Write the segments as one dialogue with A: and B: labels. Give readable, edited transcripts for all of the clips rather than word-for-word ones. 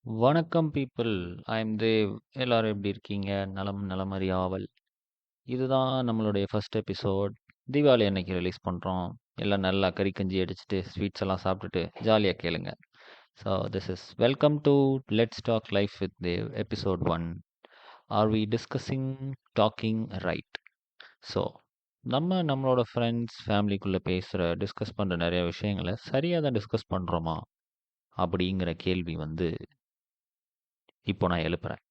A: வணக்கம் people. I am Dev. எல்லாரும் எப்படி இருக்கீங்க? நலம் நலமறியாவல். இதுதான் நம்மளுடைய ஃபர்ஸ்ட் எபிசோட். தீபாவளி அன்னைக்கு ரிலீஸ் பண்ணுறோம். எல்லாம் நல்லா கறி கஞ்சி அடிச்சுட்டு ஸ்வீட்ஸ் எல்லாம் சாப்பிட்டுட்டு ஜாலியாக கேளுங்க. So this is welcome to let's talk life with Dev episode 1. Are we discussing talking right? So நம்மளோட ஃப்ரெண்ட்ஸ் ஃபேமிலிக்குள்ளே டிஸ்கஸ் பண்ணுற நிறைய விஷயங்களை சரியாக தான் டிஸ்கஸ் பண்ணுறோமா அப்படிங்கிற கேள்வி இப்போ நான் எழுப்புறேன்.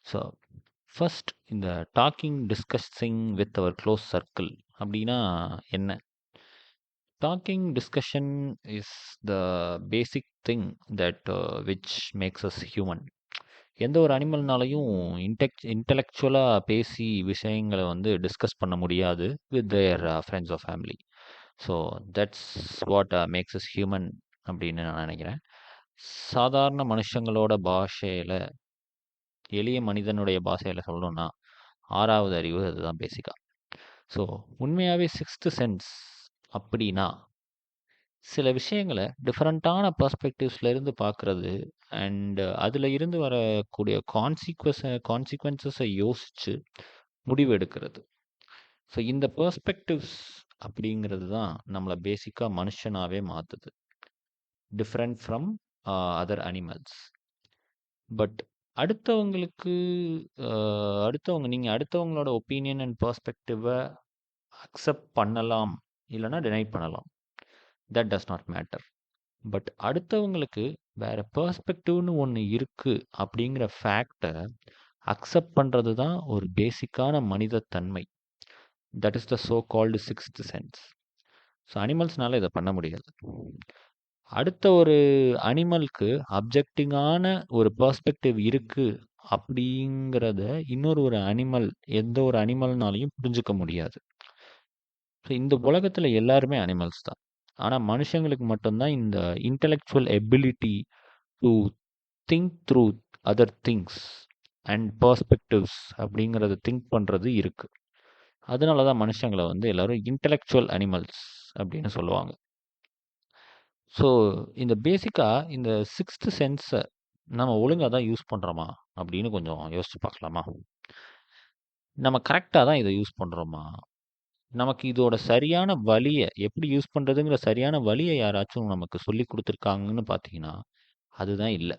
A: ஸோ ஃபர்ஸ்ட் இந்த talking discussing with our close circle அப்படின்னா என்ன? Talking discussion is the basic thing that which makes us human. எந்த ஒரு அனிமல்னாலையும் இன்டெலெக்சுவலாக பேசி விஷயங்களை டிஸ்கஸ் பண்ண முடியாது with their friends of family. So that's what makes us human அப்படின்னு நான் நினைக்கிறேன். சாதாரண மனுஷங்களோட பாஷையில், எளிய மனிதனுடைய பாஷையில் சொல்லணும்னா ஆறாவது அறிவு அதுதான் பேசிக்காக. ஸோ உண்மையாகவே சிக்ஸ்த்து சென்ஸ் அப்படின்னா சில விஷயங்களை டிஃப்ரெண்ட்டான பர்ஸ்பெக்டிவ்ஸ்லேருந்து பார்க்குறது அண்ட் அதில் இருந்து வரக்கூடிய கான்சிக்வன்சஸை யோசித்து முடிவு எடுக்கிறது. ஸோ இந்த பர்ஸ்பெக்டிவ்ஸ் அப்படிங்கிறது தான் நம்மளை பேசிக்காக மனுஷனாகவே மாற்றுது, different from other animals. But நீங்கள் அடுத்தவங்களோட ஒப்பீனியன் அண்ட் பர்ஸ்பெக்டிவை அக்செப்ட் பண்ணலாம், இல்லைனா டினை பண்ணலாம். That does not matter. But அடுத்தவங்களுக்கு வேற பெர்ஸ்பெக்டிவ்னு ஒன்று இருக்குது அப்படிங்கிற ஃபேக்டை அக்செப்ட் பண்ணுறது தான் ஒரு பேசிக்கான மனிதத்தன்மை. That is the so called sixth sense. So அனிமல்ஸ்னால இதை பண்ண முடியாது. அடுத்த ஒரு அனிமலுக்கு அப்ஜெக்டிங்கான ஒரு பெர்ஸ்பெக்டிவ் இருக்குது அப்படிங்கிறத ஒரு அனிமல், எந்த ஒரு அனிமல்னாலையும் புரிஞ்சுக்க முடியாது. ஸோ இந்த உலகத்தில் எல்லாருமே அனிமல்ஸ் தான். ஆனால் மனுஷங்களுக்கு மட்டும்தான் இந்த intellectual ability to think through other things and perspectives அப்படிங்கிறத திங்க் பண்ணுறது இருக்குது. அதனால தான் மனுஷங்களை எல்லாரும் இன்டெலெக்சுவல் அனிமல்ஸ் அப்படின்னு சொல்லுவாங்க. ஸோ இந்த பேசிக்காக இந்த சிக்ஸ்த் சென்ஸை நம்ம ஒழுங்காக தான் யூஸ் பண்ணுறோமா அப்படின்னு கொஞ்சம் யோசிச்சு பார்க்கலாமா? நம்ம கரெக்டாக தான் இதை யூஸ் பண்ணுறோமா? நமக்கு இதோட சரியான வழியை எப்படி யூஸ் பண்ணுறதுங்கிற சரியான வழியை யாராச்சும் நமக்கு சொல்லி கொடுத்துருக்காங்கன்னு பார்த்தீங்கன்னா அதுதான் இல்லை.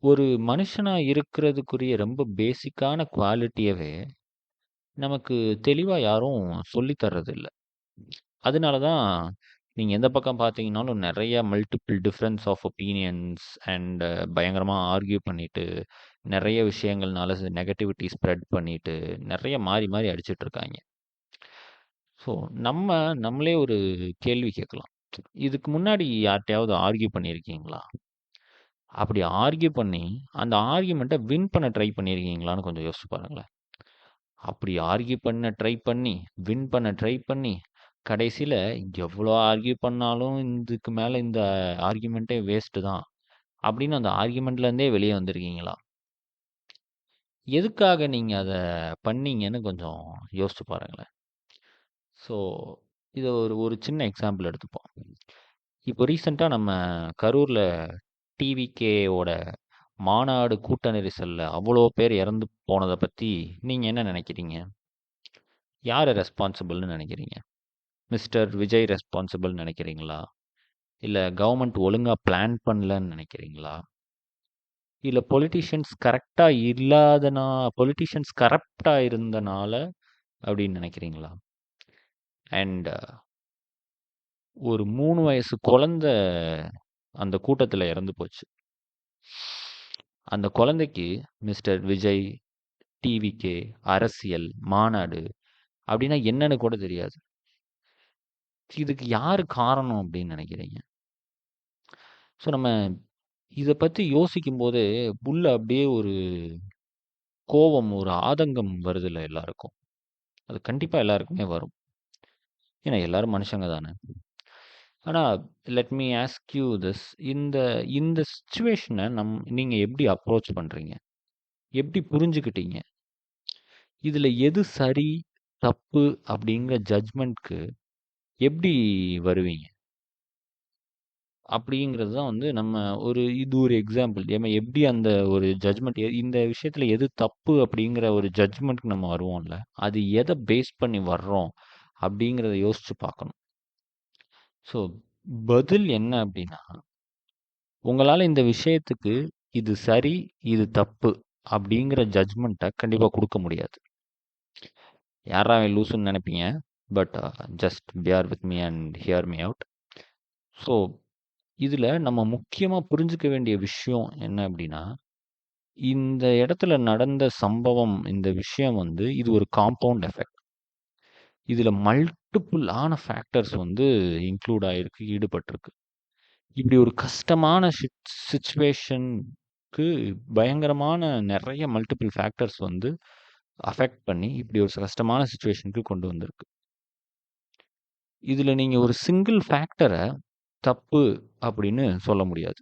A: ஒரு மனுஷனாக இருக்கிறதுக்குரிய ரொம்ப பேசிக்கான குவாலிட்டியவே நமக்கு தெளிவாக யாரும் சொல்லித் தர்றதில்ல. அதனால தான் நீங்கள் எந்த பக்கம் பார்த்தீங்கன்னாலும் நிறைய multiple differences of opinions and பயங்கரமாக ஆர்கியூ பண்ணிட்டு, நிறைய விஷயங்கள்னால நெகட்டிவிட்டி ஸ்ப்ரெட் பண்ணிட்டு, நிறைய மாறி மாறி அடிச்சிட்டு இருக்காங்க. ஸோ நம்மளே ஒரு கேள்வி கேட்கலாம். இதுக்கு முன்னாடி யார்கிட்டயாவது ஆர்கியூ பண்ணியிருக்கீங்களா? அப்படி ஆர்கியூ பண்ணி அந்த ஆர்கியூமெண்ட்டை வின் பண்ண ட்ரை பண்ணியிருக்கீங்களான்னு கொஞ்சம் யோசிச்சு பாருங்களேன். அப்படி ஆர்கியூ பண்ண ட்ரை பண்ணி, வின் பண்ண ட்ரை பண்ணி, கடைசியில் எவ்வளோ ஆர்கியூ பண்ணாலும் இதுக்கு மேலே இந்த ஆர்கியூமெண்ட்டே வேஸ்ட்டு தான் அப்படின்னு அந்த ஆர்கியூமெண்ட்லேருந்தே வெளியே வந்திருக்கீங்களா? எதுக்காக நீங்கள் அதை பண்ணீங்கன்னு கொஞ்சம் யோசிச்சு பாருங்களேன். ஸோ இதை ஒரு சின்ன எக்ஸாம்பிள் எடுத்துப்போம். இப்போ ரீசெண்டாக நம்ம கரூரில் டிவிகேவோட மாநாடு கூட்ட நெரிசலில் அவ்வளோ பேர் இறந்து போனதை பற்றி நீங்கள் என்ன நினைக்கிறீங்க? யார் ரெஸ்பான்சிபிள்னு நினைக்கிறீங்க? மிஸ்டர் விஜய் ரெஸ்பான்சிபிள் நினைக்கிறீங்களா? இல்லை கவர்மெண்ட் ஒழுங்காக பிளான் பண்ணலன்னு நினைக்கிறீங்களா? இல்லை பொலிட்டிஷியன்ஸ் கரப்டாக இருந்தனால அப்படின்னு நினைக்கிறீங்களா? அண்ட் ஒரு 3 வயசு குழந்தை அந்த கூட்டத்தில் இறந்து போச்சு. அந்த குழந்தைக்கு மிஸ்டர் விஜய், டிவிகே, அரசியல், மாநாடு அப்படின்னா என்னன்னு கூட தெரியாது. இதுக்கு யார் காரணம் அப்படின்னு நினைக்கிறீங்க? ஸோ நம்ம இதை பற்றி யோசிக்கும் போதே உள்ள அப்படியே ஒரு கோபம், ஒரு ஆதங்கம் வருதில்ல எல்லாருக்கும். அது கண்டிப்பாக எல்லாருக்குமே வரும். ஏன்னா எல்லாரும் மனுஷங்க தானே. ஆனால் let me ask you this, இந்த இந்த சுச்சுவேஷனை நீங்கள் எப்படி அப்ரோச் பண்ணுறீங்க? எப்படி புரிஞ்சுக்கிட்டீங்க? இதில் எது சரி தப்பு அப்படிங்கிற ஜட்ஜ்மெண்ட்க்கு எப்படி வருவீங்க? அப்படிங்கிறது தான் வந்து நம்ம இது ஒரு எக்ஸாம்பிள். நம்ம எப்படி அந்த ஒரு ஜட்ஜ்மெண்ட் இந்த விஷயத்துல எது தப்பு அப்படிங்கிற ஒரு ஜட்ஜ்மெண்ட்க்கு நம்ம வருவோம்ல, அது எதை பேஸ் பண்ணி வர்றோம் அப்படிங்கிறத யோசிச்சு பார்க்கணும். ஸோ பதில் என்ன அப்படின்னா, உங்களால இந்த விஷயத்துக்கு இது சரி, இது தப்பு அப்படிங்கிற ஜட்ஜ்மெண்ட்டை கண்டிப்பா குடுக்க முடியாது. யார்றா அவன் லூசுன்னு நெனைப்பீங்க. But just bear with me and hear me out. So இதுல நம்ம முக்கியமா புரிஞ்சுக்க வேண்டிய விஷயம் என்ன அப்படின்னா, இந்த இடத்துல நடந்த சம்பவம், இந்த விஷயம் வந்து இது ஒரு காம்பவுண்ட் எஃபெக்ட். இதுல மல்டிபிள் ஆன ஃபேக்டர்ஸ் வந்து இன்க்ளூட் ஆயிருக்கு, ஈடுபட்டிருக்கு. இப்படி ஒரு கஷ்டமான சிச்சுவேஷனுக்கு பயங்கரமான நிறைய மல்டிபிள் ஃபேக்டர்ஸ் வந்து அஃபெக்ட் பண்ணி இப்படி ஒரு கஷ்டமான சிச்சுவேஷனுக்கு கொண்டு வந்திருக்கு. இதுல நீங்க ஒரு சிங்கிள் ஃபேக்டரை தப்பு அப்படின்னு சொல்ல முடியாது.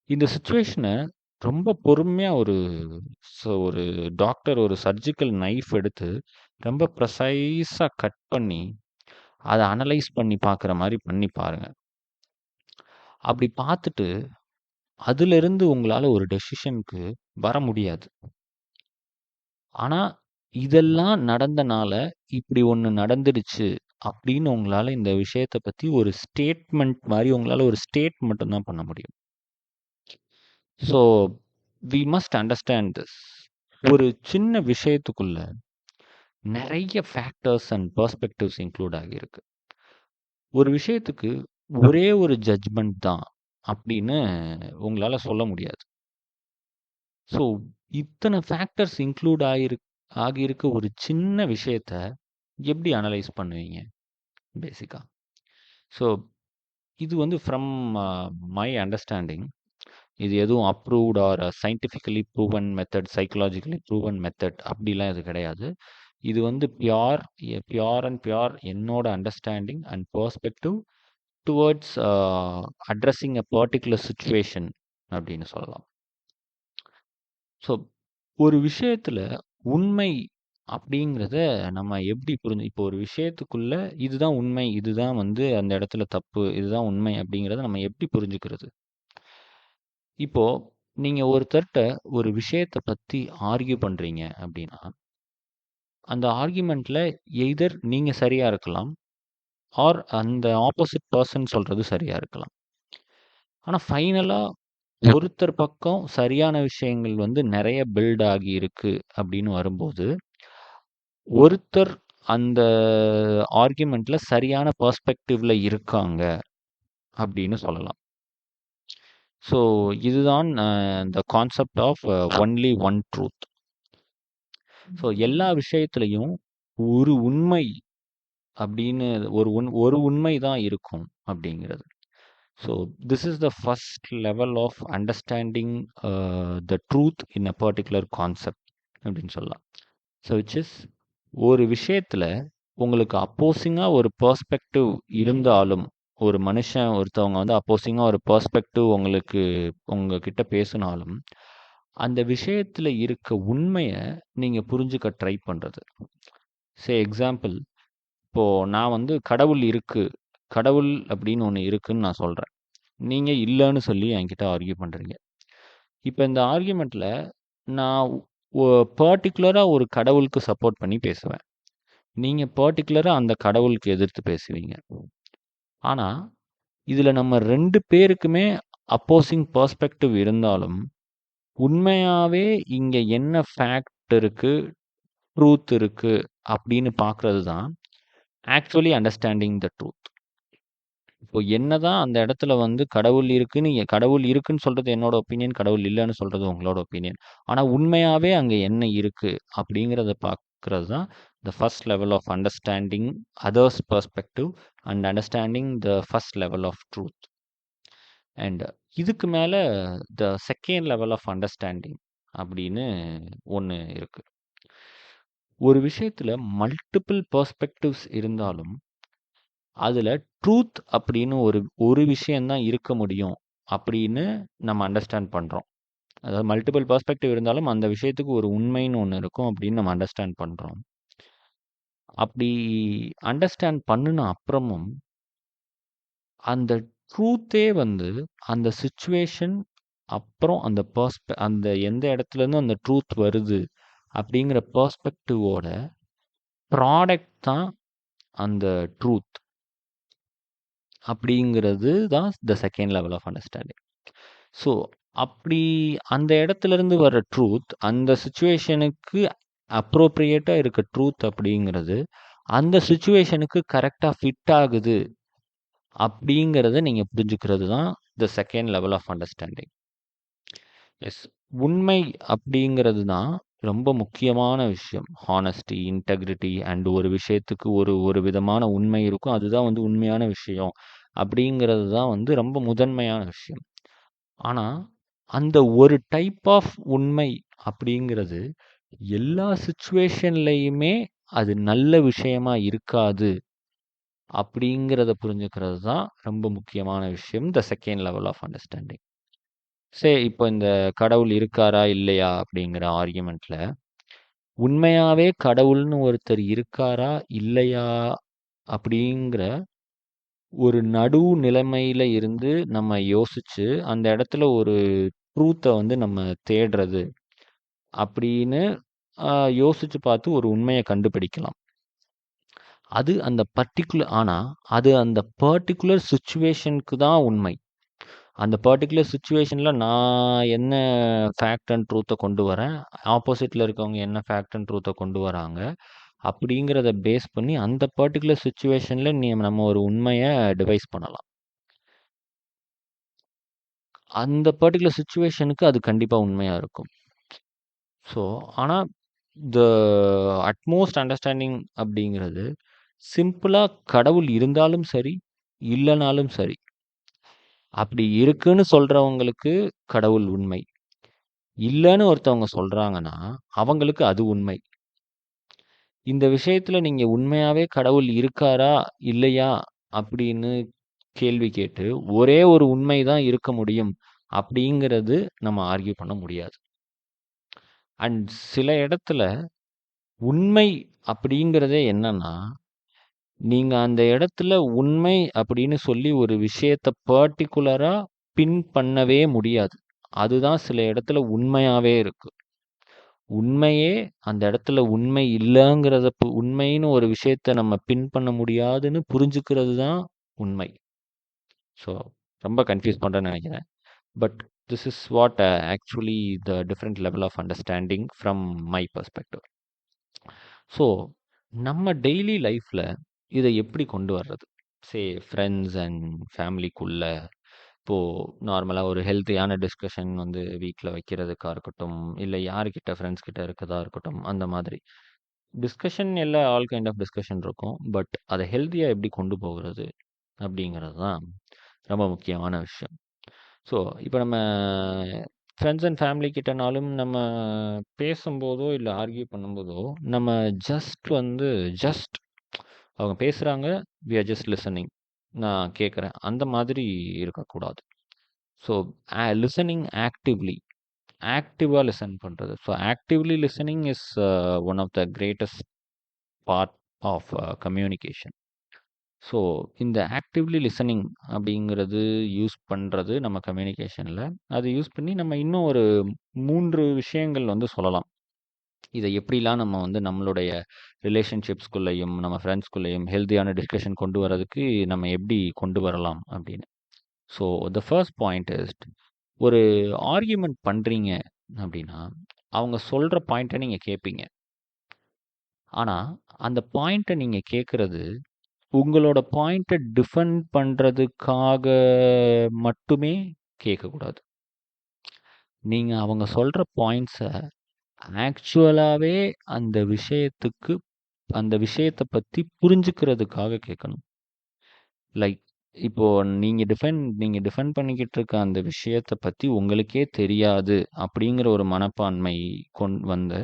A: இந்த சிச்சுவேஷனை ரொம்ப பொறுமையா ஒரு டாக்டர் ஒரு சர்ஜிக்கல் நைஃப் எடுத்து ரொம்ப ப்ரெசைஸா கட் பண்ணி அதை அனலைஸ் பண்ணி பார்க்குற மாதிரி பண்ணி பாருங்க. அப்படி பார்த்துட்டு அதிலிருந்து உங்களால ஒரு டெசிஷனுக்கு வர முடியாது. ஆனா இதெல்லாம் நடந்தனால இப்படி ஒண்ணு நடந்துடுச்சு அப்படின்னு உங்களால இந்த விஷயத்தை பத்தி ஒரு ஸ்டேட்மெண்ட் மாதிரி உங்களால ஒரு ஸ்டேட் மட்டும்தான் பண்ண முடியும். So we must understand this. ஒரு சின்ன விஷயத்துக்குள்ள நிறைய ஃபேக்டர்ஸ் அண்ட் பெர்ஸ்பெக்டிவ்ஸ் இன்க்ளூட் ஆகியிருக்கு. ஒரு விஷயத்துக்கு ஒரே ஒரு ஜட்ஜ்மெண்ட் தான் அப்படின்னு உங்களால சொல்ல முடியாது. ஸோ இத்தனை ஃபேக்டர்ஸ் இன்க்ளூட் ஆகியிருக்க ஒரு சின்ன விஷயத்த எப்படி அனலைஸ் பண்ணுவீங்க பேசிக்கா? ஸோ இது வந்து ஃப்ரம் மை அண்டர்ஸ்டாண்டிங், இது எதுவும் approved or scientifically proven method, psychologically proven method அப்படிலாம் இது கிடையாது. இது வந்து பியோர் என்னோட understanding and perspective towards addressing a particular situation அப்படின்னு சொல்லலாம். ஸோ ஒரு விஷயத்துல உண்மை அப்படிங்கிறத நம்ம எப்படி இப்போ ஒரு விஷயத்துக்குள்ள இதுதான் உண்மை, இதுதான் வந்து அந்த இடத்துல தப்பு, இதுதான் உண்மை அப்படிங்கிறத நம்ம எப்படி புரிஞ்சுக்கிறது? இப்போ நீங்க ஒருத்தர்ட்ட ஒரு விஷயத்தை பத்தி ஆர்கியூ பண்றீங்க அப்படின்னா, அந்த ஆர்கியூமெண்ட்ல எய்தர் நீங்க சரியா இருக்கலாம் ஆர் அந்த ஆப்போசிட் பர்சன் சொல்றது சரியா இருக்கலாம். ஆனா ஃபைனலா ஒருத்தர் பக்கம் சரியான விஷயங்கள் வந்து நிறைய பில்ட் ஆகி இருக்கு அப்படின்னு வரும்போது, ஒருத்தர் அந்த ஆர்கியூமெண்ட்ல சரியான பெர்ஸ்பெக்டிவ்ல இருக்காங்க அப்படின்னு சொல்லலாம். ஸோ இதுதான் the concept of only one truth. So எல்லா விஷயத்துலையும் ஒரு உண்மை அப்படின்னு ஒரு உண்மை தான் இருக்கும் அப்படிங்கிறது. So this is the first level of understanding the truth in a particular concept அப்படின்னு சொல்லலாம். ஸோ விச் இஸ் ஒரு விஷயத்தில் உங்களுக்கு அப்போசிங்காக ஒரு பெர்ஸ்பெக்டிவ் இருந்தாலும், ஒரு மனுஷன் ஒருத்தவங்க வந்து அப்போசிங்காக ஒரு பெர்ஸ்பெக்டிவ் உங்ககிட்ட பேசினாலும், அந்த விஷயத்தில் இருக்க உண்மையை நீங்கள் புரிஞ்சுக்க ட்ரை பண்ணுறது. எக்ஸாம்பிள், இப்போது நான் வந்து கடவுள் அப்படின்னு ஒன்று இருக்குன்னு நான் சொல்கிறேன். நீங்கள் இல்லைன்னு சொல்லி என்கிட்ட ஆர்கியூ பண்ணுறீங்க. இப்போ இந்த ஆர்கியூமெண்ட்டில் நான் பர்டிகுலராக ஒரு கடவுளுக்கு சப்போர்ட் பண்ணி பேசுவேன். நீங்க பர்ட்டிகுலரா அந்த கடவுளுக்கு எதிர்த்து பேசுவீங்க. ஆனா, இதுல நம்ம 2 பேருக்குமே அப்போசிங் பெர்ஸ்பெக்டிவ் இருந்தாலும், உண்மையாவே இங்க என்ன ஃபேக்ட் இருக்கு, ட்ரூத் இருக்கு அப்படின்னு பார்க்கிறது தான் ஆக்சுவலி அண்டர்ஸ்டாண்டிங் த ட்ரூத். இப்போ என்னதான் அந்த இடத்துல வந்து கடவுள் இருக்குன்னு சொல்றது என்னோட ஒப்பீனியன், கடவுள் இல்லைன்னு சொல்றது உங்களோட ஒப்பீனியன். ஆனா உண்மையாவே அங்க என்ன இருக்கு அப்படிங்கிறத பார்க்கிறது தான் the first level of understanding others perspective and understanding the first level of truth. And இதுக்கு மேல the second level of understanding அப்படின்னு ஒன்று இருக்கு. ஒரு விஷயத்துல மல்டிபிள் பெர்ஸ்பெக்டிவ்ஸ் இருந்தாலும் அதுல ட்ரூத் அப்படின்னு ஒரு விஷயம்தான் இருக்க முடியும் அப்படின்னு நம்ம அண்டர்ஸ்டாண்ட் பண்றோம். அதாவது மல்டிபிள் பெர்ஸ்பெக்டிவ் இருந்தாலும் அந்த விஷயத்துக்கு ஒரு உண்மைன்னு ஒன்று இருக்கும் அப்படின்னு நம்ம அண்டர்ஸ்டாண்ட் பண்றோம். அப்படி அண்டர்ஸ்டாண்ட் பண்ணின அப்புறமும் அந்த ட்ரூத்தே வந்து அந்த சிச்சுவேஷன் அப்புறம் அந்த எந்த இடத்துலேருந்து அந்த ட்ரூத் வருது அப்படிங்கிற பெர்ஸ்பெக்டிவோட ப்ராடக்ட் தான் அந்த ட்ரூத் அப்படிங்கிறது தான் the second level of understanding. So அப்படி அந்த இடத்துலேருந்து வர ட்ரூத் அந்த சுச்சுவேஷனுக்கு அப்ரோப்ரியேட்டாக இருக்க ட்ரூத் அப்படிங்கிறது அந்த சுச்சுவேஷனுக்கு கரெக்டாக ஃபிட் ஆகுது அப்படிங்கிறத நீங்கள் புரிஞ்சுக்கிறது தான் the second level of understanding. Yes, உண்மை அப்படிங்கிறது தான் ரொம்ப முக்கியமான விஷயம். ஹானஸ்டி, இன்டெகிரிட்டி அண்ட் ஒரு விஷயத்துக்கு ஒரு ஒரு விதமான உண்மை இருக்கும். அதுதான் வந்து உண்மையான விஷயம் அப்படிங்கிறது தான் வந்து ரொம்ப முதன்மையான விஷயம். ஆனால் அந்த ஒரு டைப் ஆஃப் உண்மை அப்படிங்கிறது எல்லா சுச்சுவேஷன்லையுமே அது நல்ல விஷயமா இருக்காது அப்படிங்கிறத புரிஞ்சுக்கிறது தான் ரொம்ப முக்கியமான விஷயம். The second level of understanding. இப்போ இந்த கடவுள் இருக்காரா இல்லையா அப்படிங்கிற ஆர்கியூமெண்ட்ல உண்மையாவே கடவுள்னு ஒருத்தர் இருக்காரா இல்லையா அப்படிங்கிற ஒரு நடு நிலைமையில இருந்து நம்ம யோசிச்சு அந்த இடத்துல ஒரு ட்ரூத்தை வந்து நம்ம தேடுறது அப்படின்னு யோசிச்சு பார்த்து ஒரு உண்மையை கண்டுபிடிக்கலாம். அது அந்த பர்டிகுலர் சுச்சுவேஷனுக்கு தான் உண்மை. அந்த பர்டிகுலர் சுச்சுவேஷனில் நான் என்ன ஃபேக்ட் அண்ட் ட்ரூத்தை கொண்டு வரேன், ஆப்போசிட்டில் இருக்கவங்க என்ன ஃபேக்ட் அண்ட் ட்ரூத்தை கொண்டு வராங்க அப்படிங்கிறத பேஸ் பண்ணி அந்த பர்டிகுலர் சுச்சுவேஷனில் நம்ம ஒரு உண்மையை டிவைஸ் பண்ணலாம். அந்த பர்டிகுலர் சுச்சுவேஷனுக்கு அது கண்டிப்பாக உண்மையாக இருக்கும். ஸோ ஆனால் த அட்மோஸ்ட் அண்டர்ஸ்டாண்டிங் அப்படிங்கிறது சிம்பிளாக கடவுள் இருந்தாலும் சரி இல்லைனாலும் சரி, அப்படி இருக்குன்னு சொல்கிறவங்களுக்கு கடவுள் உண்மை, இல்லைன்னு ஒருத்தவங்க சொல்கிறாங்கன்னா அவங்களுக்கு அது உண்மை. இந்த விஷயத்தில் நீங்கள் உண்மையாகவே கடவுள் இருக்காரா இல்லையா அப்படின்னு கேள்வி கேட்டு ஒரே ஒரு உண்மை தான் இருக்க முடியும் அப்படிங்கிறது நம்ம ஆர்கியூ பண்ண முடியாது. அண்ட் சில இடத்துல உண்மை அப்படிங்கிறதே என்னன்னா, நீங்க அந்த இடத்துல உண்மை அப்படின்னு சொல்லி ஒரு விஷயத்த பர்ட்டிகுலரா பின் பண்ணவே முடியாது. அதுதான் சில இடத்துல உண்மையாவே இருக்கு. உண்மையே அந்த இடத்துல உண்மை இல்லைங்கிறத உண்மைன்னு ஒரு விஷயத்த நம்ம பின் பண்ண முடியாதுன்னு புரிஞ்சுக்கிறது தான் உண்மை. ஸோ ரொம்ப கன்ஃபியூஸ் பண்ணுறேன்னு நினைக்கிறேன். But this is what actually the different level of understanding from my perspective. So நம்ம டெய்லி லைஃப்பில் இதை எப்படி கொண்டு வர்றது? ஃப்ரெண்ட்ஸ் அண்ட் ஃபேமிலிக்குள்ள இப்போது நார்மலாக ஒரு ஹெல்த்தியான டிஸ்கஷன் வந்து வீட்டில் வைக்கிறதுக்காக இருக்கட்டும், இல்லை யாருக்கிட்ட ஃப்ரெண்ட்ஸ் கிட்ட இருக்கதா இருக்கட்டும், அந்த மாதிரி டிஸ்கஷன் எல்லாம் ஆல் கைண்ட் ஆஃப் டிஸ்கஷன் இருக்கும். பட் அதை ஹெல்த்தியாக எப்படி கொண்டு போகிறது அப்படிங்கிறது தான் ரொம்ப முக்கியமான விஷயம். ஸோ இப்போ நம்ம ஃப்ரெண்ட்ஸ் அண்ட் ஃபேமிலி கிட்டனாலும் நம்ம பேசும்போதோ இல்லை ஆர்கியூ பண்ணும்போதோ நம்ம ஜஸ்ட் அவங்க பேசுகிறாங்க, வி ஆர் ஜஸ்ட் லிசனிங், நான் கேட்குறேன், அந்த மாதிரி இருக்கக்கூடாது. ஸோ லிசனிங் ஆக்டிவாக லிசன் பண்ணுறது. So actively listening is one of the greatest part of communication. So இந்த ஆக்டிவ்லி லிசனிங் அப்படிங்கிறது யூஸ் பண்ணுறது நம்ம கம்யூனிகேஷனில், அதை யூஸ் பண்ணி நம்ம இன்னும் ஒரு 3 விஷயங்கள் வந்து சொல்லலாம். இதை எப்படிலாம் நம்ம வந்து நம்மளுடைய ரிலேஷன்ஷிப்ஸ்குள்ளேயும் நம்ம ஃப்ரெண்ட்ஸ்குள்ளேயும் ஹெல்த்தியான டிஸ்கஷன் கொண்டு வரதுக்கு நம்ம எப்படி கொண்டு வரலாம் அப்படின்னு. So the first point is, ஒரு ஆர்கியூமெண்ட் பண்ணுறீங்க அப்படின்னா அவங்க சொல்கிற பாயிண்ட்டை நீங்கள் கேட்பீங்க. ஆனால் அந்த பாயிண்ட்டை நீங்கள் கேட்குறது உங்களோட பாயிண்ட்டை டிஃபெண்ட் பண்ணுறதுக்காக மட்டுமே கேட்கக்கூடாது. நீங்கள் அவங்க சொல்கிற பாயிண்ட்ஸை ஆக்சுவலாகவே அந்த விஷயத்தை பற்றி புரிஞ்சுக்கிறதுக்காக கேட்கணும். லைக் இப்போது நீங்கள் டிஃபெண்ட் பண்ணிக்கிட்டு இருக்க அந்த விஷயத்தை பற்றி உங்களுக்கே தெரியாது அப்படிங்கிற ஒரு மனப்பான்மை வந்து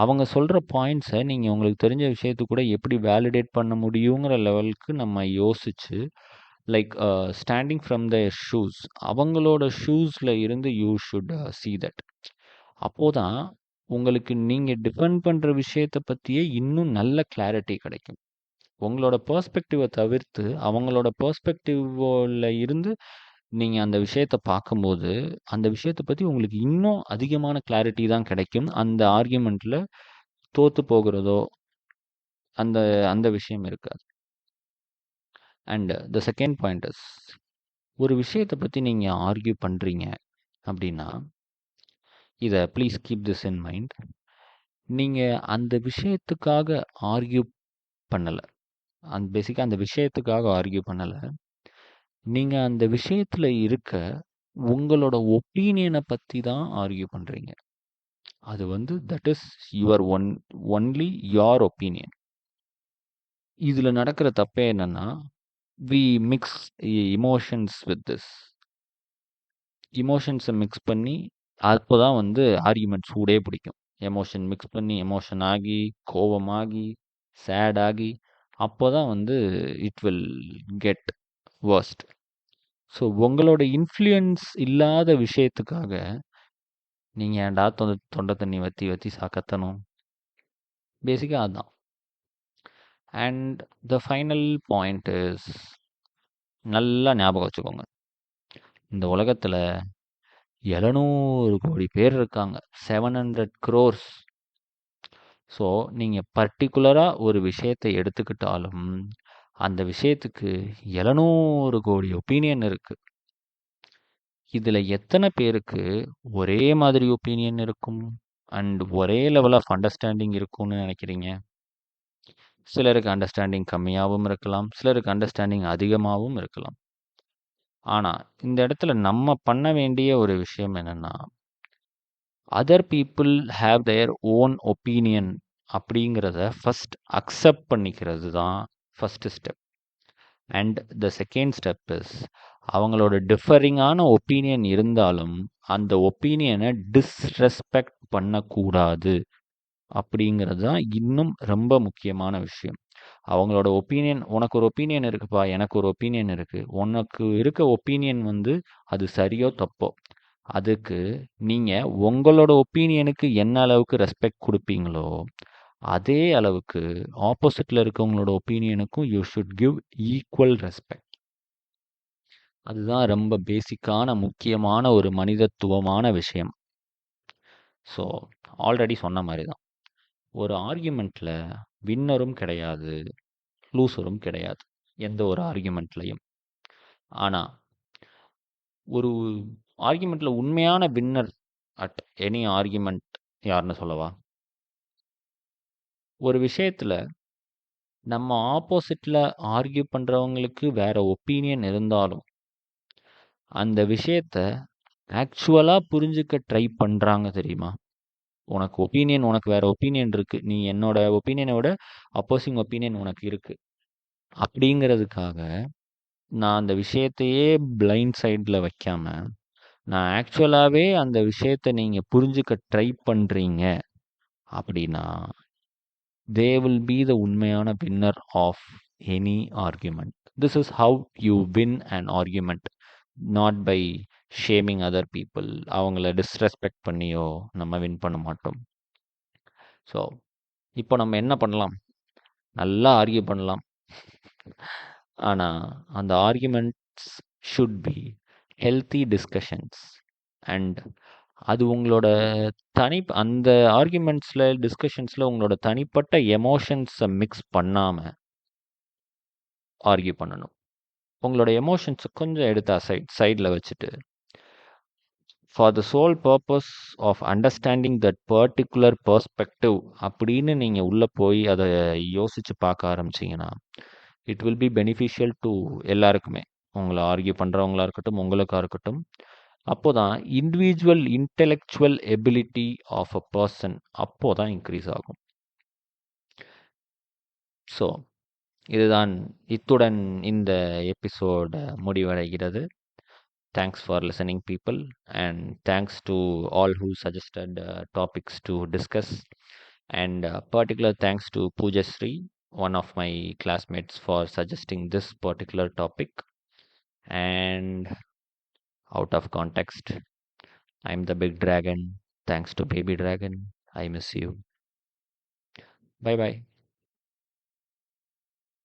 A: அவங்க சொல்கிற பாயிண்ட்ஸை நீங்கள் உங்களுக்கு தெரிஞ்ச விஷயத்து கூட எப்படி வேலிடேட் பண்ண முடியுங்கிற லெவலுக்கு நம்ம யோசிச்சு, like standing from the shoes, அவங்களோட ஷூஸில் இருந்து யூ ஷுட் see தட். அப்போதான் உங்களுக்கு நீங்கள் டிஃபெண்ட் பண்ணுற விஷயத்தை பற்றியே இன்னும் நல்ல கிளாரிட்டி கிடைக்கும். உங்களோட பெர்ஸ்பெக்டிவ தவிர்த்து, அவங்களோட பெர்ஸ்பெக்டிவ்ல இருந்து நீங்க அந்த விஷயத்த பார்க்கும்போது, அந்த விஷயத்த பத்தி உங்களுக்கு இன்னும் அதிகமான கிளாரிட்டி தான் கிடைக்கும். அந்த ஆர்கியுமெண்ட்ல தோத்து போகுறதோ, அந்த அந்த விஷயம் இருக்காது. And the second point is, ஒரு விஷயத்த பத்தி நீங்க ஆர்கியூ பண்றீங்க அப்படின்னா, இத please keep this in mind. நீங்க அந்த விஷயத்துக்காக ஆர்கியூ பண்ணல. பேசிக்கா அந்த விஷயத்துக்காக ஆர்கியூ பண்ணல. நீங்க அந்த விஷயத்துல இருக்க உங்களோட ஒப்பீனியன பத்தி தான் ஆர்கியூ பண்றீங்க. அது வந்து that is your only your opinion. இதுல நடக்கிற தப்பே என்னன்னா, we mix emotions with this. எமோஷன்ஸை மிக்ஸ் பண்ணி அப்போதான் வந்து ஆர்கியூமெண்ட் சூடே பிடிக்கும். எமோஷன் மிக்ஸ் பண்ணி எமோஷன் ஆகி, கோபமாகி, சேட் ஆகி, அப்போதான் வந்து it will get worst. So உங்களோட இன்ஃப்ளூயன்ஸ் இல்லாத விஷயத்துக்காக நீங்கள் ஏன்டா தொண்டை தண்ணி வற்றி வற்றி கத்தணும். பேசிக்காக அதுதான். And the final point is, நல்லா ஞாபகம் வச்சுக்கோங்க, இந்த உலகத்தில் 700 கோடி பேர் இருக்காங்க. 700 crores. ஸோ நீங்கள் பர்டிகுலராக ஒரு விஷயத்தை எடுத்துக்கிட்டாலும் அந்த விஷயத்துக்கு 700 கோடி ஒப்பீனியன் இருக்கு. இதில் எத்தனை பேருக்கு ஒரே மாதிரி ஒப்பீனியன் இருக்கும் அண்ட் ஒரே லெவல் ஆஃப் அண்டர்ஸ்டாண்டிங் இருக்கும்னு நினைக்கிறீங்க? சிலருக்கு அண்டர்ஸ்டாண்டிங் கம்மியாகவும் இருக்கலாம், சிலருக்கு அண்டர்ஸ்டாண்டிங் அதிகமாகவும் இருக்கலாம். ஆனால் இந்த இடத்துல நம்ம பண்ண வேண்டிய ஒரு விஷயம் என்னன்னா, other people have their own opinion அப்படிங்கிறத ஃபர்ஸ்ட் அக்செப்ட் பண்ணிக்கிறது தான் first step. And the second step is, அவங்களோட டிஃபரிங்கான ஒப்பீனியன் இருந்தாலும் அந்த ஒப்பீனியனை டிஸ்ரெஸ்பெக்ட் பண்ணக்கூடாது அப்படிங்கிறது தான் இன்னும் ரொம்ப முக்கியமான விஷயம். அவங்களோட ஒப்பீனியன், உனக்கு ஒரு ஒப்பீனியன் இருக்குப்பா, எனக்கு ஒரு ஒப்பீனியன் இருக்கு. உனக்கு இருக்க ஒப்பீனியன் வந்து அது சரியோ தப்போ, அதுக்கு நீங்கள் உங்களோட ஒப்பீனியனுக்கு என்ன அளவுக்கு ரெஸ்பெக்ட் கொடுப்பீங்களோ அதே அளவுக்கு ஆப்போசிட்டில் இருக்கவங்களோட ஒப்பீனியனுக்கும் you should give equal respect. அதுதான் ரொம்ப பேசிக்கான முக்கியமான ஒரு மனிதத்துவமான விஷயம். ஸோ ஆல்ரெடி சொன்ன மாதிரி தான், ஒரு ஆர்கியூமெண்ட்டில் வின்னரும் கிடையாது, லூசரும் கிடையாது எந்த ஒரு ஆர்கியூமெண்ட்லையும். ஆனால் ஒரு ஆர்கியூமெண்ட்டில் உண்மையான வின்னர் அட் எனி ஆர்கியூமெண்ட் யாருன்னு சொல்லவா? ஒரு விஷயத்தில் நம்ம ஆப்போசிட்டில் ஆர்கியூ பண்ணுறவங்களுக்கு வேற ஒப்பீனியன் இருந்தாலும் அந்த விஷயத்த ஆக்சுவலாக புரிஞ்சுக்க ட்ரை பண்ணுறாங்க தெரியுமா? உனக்கு வேற ஒப்பீனியன் இருக்குது, நீ என்னோட ஒப்பீனியனை விட அப்போசிங் ஒப்பீனியன் உனக்கு இருக்குது அப்படிங்கிறதுக்காக நான் அந்த விஷயத்தையே பிளைண்ட் சைடில் வைக்காம, நான் ஆக்சுவலாகவே அந்த விஷயத்தை நீங்கள் புரிஞ்சுக்க ட்ரை பண்ணுறீங்க அப்படின்னா, they will be the உண்மையான winner of any argument. This is how you win an argument, not by shaming other people. அவங்கள டிஸ்ரெஸ்பெக்ட் பண்ணியோ நம்ம வின் பண்ண மாட்டோம். ஸோ இப்போ நம்ம என்ன பண்ணலாம்? நல்லா ஆர்கியூ பண்ணலாம். ஆனால் அந்த arguments should be healthy discussions. And அது உங்களோட அந்த ஆர்கியூமெண்ட்ஸில், டிஸ்கஷன்ஸில் உங்களோட தனிப்பட்ட எமோஷன்ஸை மிக்ஸ் பண்ணாமல் ஆர்கியூ பண்ணணும். உங்களோட எமோஷன்ஸை கொஞ்சம் எடுத்து சைடில் வச்சுட்டு, for the sole purpose of understanding that particular perspective அப்படின்னு நீங்கள் உள்ளே போய் அதை யோசித்து பார்க்க ஆரம்பிச்சிங்கன்னா, it will be beneficial to எல்லாருக்குமே. உங்களை ஆர்கியூ பண்ணுறவங்களா இருக்கட்டும், உங்களுக்காக இருக்கட்டும். அப்போதான் individual intellectual ability of a person அப்போதான் இன்க்ரீஸ் ஆகும். ஸோ இத்துடன் இந்த எபிசோட் முடிவடைகிறது. Thanks for listening, people, and thanks to all who suggested topics to discuss. And particular thanks to Pujasri, one of my classmates, for suggesting this particular topic. And out of context, I'm the big dragon. Thanks to baby dragon. I miss you. Bye bye.